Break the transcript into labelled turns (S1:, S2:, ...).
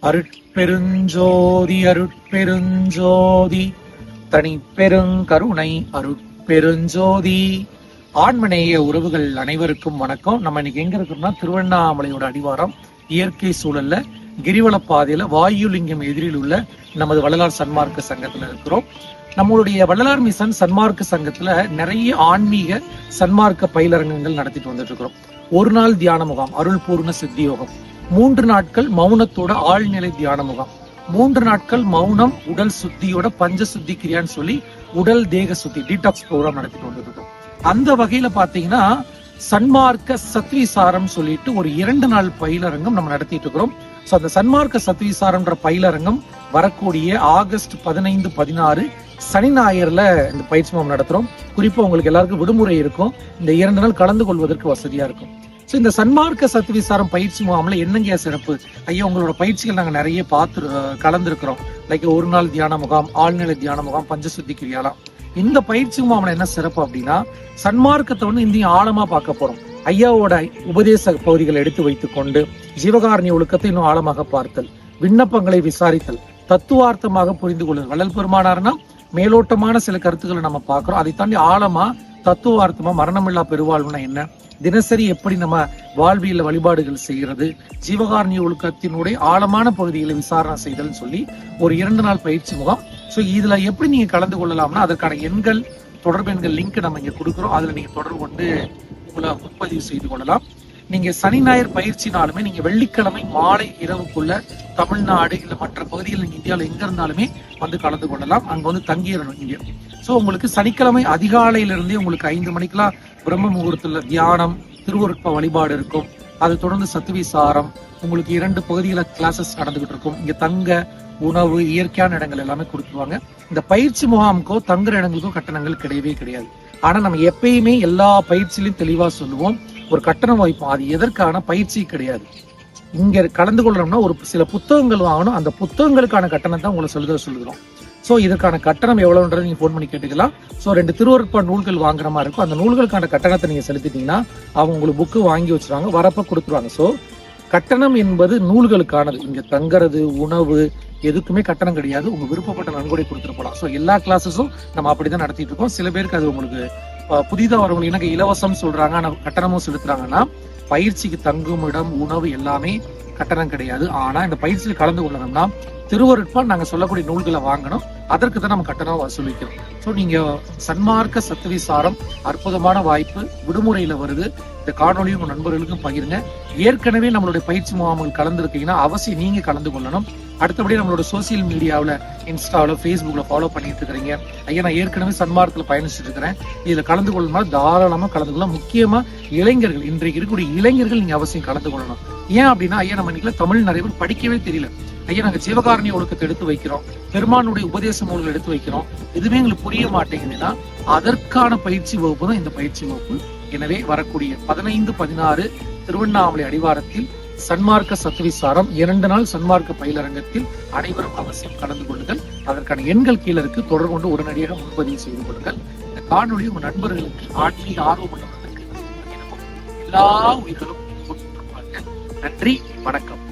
S1: அருட்பெருஞ்சோதி அருட்பெருஞ்சோதி தனி பெருங்கருணை அருட்பெருஞ்சோதி. ஆன்மநேய உறவுகள் அனைவருக்கும் வணக்கம். நம்ம இன்னைக்கு எங்க இருக்கிறோம்னா திருவண்ணாமலையோட அடிவாரம் இயற்கை சூழல்ல கிரிவல பாதையில வாயுலிங்கம் எதிரில் உள்ள நமது வள்ளலார் சன்மார்க்க சங்கத்துல இருக்கிறோம். நம்மளுடைய வள்ளலார் மிஷன் சன்மார்க்க சங்கத்துல நிறைய ஆன்மீக சன்மார்க்க பயிலரங்கங்கள் நடத்திட்டு வந்துட்டு இருக்கிறோம். ஒரு நாள் தியான முகாம் அருள் பூர்ண சித்தி யோகம், 3 நாட்கள் மௌனத்தோட ஆழ்நிலை தியான முகாம், 3 நாட்கள் மௌனம் உடல் சுத்தியோட பஞ்ச சுத்தி கிரியான்னு சொல்லி உடல் தேக சுத்தி டீடாக்ஸ் ப்ரோக்ராம் நடத்திட்டு வந்துருக்கோம். அந்த வகையில பாத்தீங்கன்னா சன்மார்க்க சத்விசாரம் சொல்லிட்டு ஒரு 2 நாள் பயிலரங்கம் நம்ம நடத்திட்டு இருக்கிறோம். சோ அந்த சன்மார்க்க சத்விசாரம்ன்ற பயிலரங்கம் வரக்கூடிய ஆகஸ்ட் 15, 16 சனி ஞாயிறுல இந்த பயிற்சி முகாம் நடத்துறோம். குறிப்பா உங்களுக்கு எல்லாருக்கும் விடுமுறை இருக்கும். இந்த 2 நாள் கலந்து கொள்வதற்கு வசதியா இருக்கும். ஸோ இந்த சன்மார்க்க சத்விசாரம் பயிற்சி முகாம்ல என்னங்க சிறப்பு? ஐயா, உங்களோட பயிற்சிகள் நாங்கள் நிறைய கலந்துருக்கிறோம். லைக் ஒரு நாள் தியான முகாம், ஆழ்நிலை தியான முகாம், பஞ்சசுத்தி கிரியாலாம். இந்த பயிற்சி முகாம்ல என்ன சிறப்பு அப்படின்னா, சன்மார்க்கத்தை இந்திய ஆழமா பார்க்க போறோம். ஐயாவோட உபதேச பகுதிகளை எடுத்து வைத்துக் கொண்டு ஜீவகாரணிய ஒழுக்கத்தை இன்னும் ஆழமாக பார்த்தல், விண்ணப்பங்களை விசாரித்தல், தத்துவார்த்தமாக புரிந்து கொள்ளுதல். வள்ளல் பெருமானார்னா மேலோட்டமான சில கருத்துக்களை நம்ம பார்க்கிறோம். அதை தாண்டி ஆழமா தத்துவார்த்தமா மரணமில்லா பெருவாழ்வுனா என்ன, தினசரி எப்படி நம்ம வாழ்வியல் வழிபாடுகள் செய்கிறது, ஜீவகாரணிய ஒழுக்கத்தினுடைய ஆழமான பகுதிகளை விசாரணை செய்தல் சொல்லி ஒரு 2 நாள் பயிற்சி முகாம். ஸோ இதுல எப்படி நீங்க கலந்து கொள்ளலாம்னா, அதற்கான எண்கள், தொடர்பு எண்கள் லிங்க் நம்ம இங்க கொடுக்குறோம். அதுல நீங்க தொடர்பு கொண்டு உங்களை முன்பதிவு செய்து கொள்ளலாம். நீங்க சனி ஞாயிறு பயிற்சினாலுமே நீங்க வெள்ளிக்கிழமை மாலை இரவுக்குள்ள தமிழ்நாடு இல்ல மற்ற பகுதிகள் நீங்க இந்தியாவில எங்க இருந்தாலுமே கலந்து கொள்ளலாம். அங்க தங்கிடணும் இங்க. சோ உங்களுக்கு சனிக்கிழமை அதிகாலையிலிருந்தே உங்களுக்கு 5 மணிக்கெல்லாம் பிரம்ம முகூர்த்தத்துல தியானம், திருவருட்ப வழிபாடு இருக்கும். அதை தொடர்ந்து சத்துவிசாரம், உங்களுக்கு 2 பகுதிகள கிளாஸஸ் நடந்துகிட்டு இருக்கும். இங்க தங்க, உணவு, இயற்கையான இடங்கள் எல்லாமே கொடுத்துருவாங்க. இந்த பயிற்சி முகாமுக்கோ தங்குற இடங்களுக்கோ கட்டணங்கள் கிடையவே கிடையாது. ஆனா நம்ம எப்பயுமே எல்லா பயிற்சியிலும் தெளிவா சொல்லுவோம், ஒரு கட்டணம் வைப்போம். அது எதற்கான பயிற்சி கிடையாது. இங்க கலந்து கொள்ளணும்னா ஒரு சில புத்தகங்கள் வாங்கணும். அந்த புத்தகங்களுக்கான கட்டணம் தான் உங்களை சொல்லுகிறோம். சோ இதற்கான கட்டணம் எவ்வளவுன்றது நீங்க போன் பண்ணி கேட்டுக்கலாம். சோ 2 திருவருட்பா நூல்கள் வாங்குற மாதிரி இருக்கும். அந்த நூல்களுக்கான கட்டணத்தை நீங்க செலுத்திட்டீங்கன்னா அவங்க உங்களுக்கு புக்கு வாங்கி வச்சிருவாங்க, வரப்ப கொடுத்துருவாங்க. சோ கட்டணம் என்பது நூல்களுக்கானது. இங்க தங்குறது, உணவு எதுக்குமே கட்டணம் கிடையாது. உங்க விருப்பப்பட்ட நன்கொடை கொடுத்துட்டு போகலாம். ஸோ எல்லா கிளாஸஸும் நம்ம அப்படிதான் நடத்திட்டு இருக்கோம். சில பேருக்கு அது உங்களுக்கு புதிதாக வரவங்களுக்கு எனக்கு இலவசம் சொல்றாங்க, ஆனா கட்டணமும் செலுத்துறாங்கன்னா, பயிற்சிக்கு தங்கும் இடம், உணவு எல்லாமே கட்டணம் கிடையாது. ஆனா இந்த பயிற்சியில் கலந்து கொள்ளணும்னா திருவருட்பா நாங்க சொல்லக்கூடிய நூல்களை வாங்கணும். அதற்கு தான் நம்ம கட்டணம் வசூலிக்கிறோம். ஸோ நீங்க சன்மார்க்க சத்விசாரம் அற்புதமான வாய்ப்பு, விடுமுறையில வருது. இந்த காணொலியும் உங்க நண்பர்களுக்கும் பகிருங்க. ஏற்கனவே நம்மளுடைய பயிற்சி முகாம்கள் கலந்துருக்கீங்கன்னா அவசியம் நீங்க கலந்து கொள்ளணும். அடுத்தபடி நம்மளோட சோசியல் மீடியாவில், இன்ஸ்டாவில், ஃபேஸ்புக்ல ஃபாலோ பண்ணிட்டு இருக்கிறீங்க. ஐயா, நான் ஏற்கனவே சன்மார்க்கத்தில் பயணிச்சுட்டு இருக்கிறேன், இதுல கலந்து கொள்ளணும், தாராளமா கலந்து கொள்ளலாம். முக்கியமா இளைஞர்கள், இன்றைக்கு இருக்கக்கூடிய இளைஞர்கள் நீங்க அவசியம் கலந்து கொள்ளணும். ஏன் அப்படின்னா, ஐயா நம்ம இன்னைக்கு தமிழ் நிறைய பேர் படிக்கவே தெரியல. ஐயா, நாங்க ஜீவகாரணிய ஒழுக்கத்தை எடுத்து வைக்கிறோம், பெருமானுடைய உபதேச நூல்கள் எடுத்து வைக்கிறோம், எதுவுமே எங்களுக்கு புரிய மாட்டேங்குதுன்னா அதற்கான பயிற்சி வகுப்பு தான் இந்த பயிற்சி வகுப்பு. எனவே வரக்கூடிய 15, 16 திருவண்ணாமலை அடிவாரத்தில் சன்மார்க்க சத்விசாரம் 2 நாள் சன்மார்க்க பயிலரங்கத்தில் அனைவரும் அவசியம் கலந்து கொள்ளுங்கள். அதற்கான எண்கள் கீழே இருக்கு, தொடர்பு கொண்டு உடனடியாக முன்பதிவு செய்து கொள்ளுங்கள். இந்த காணொலி உங்க நண்பர்களுக்கு, ஆன்மீக ஆர்வம் உள்ளவர்களுக்கு எல்லா உயிர்களும் நன்றி, வணக்கம்.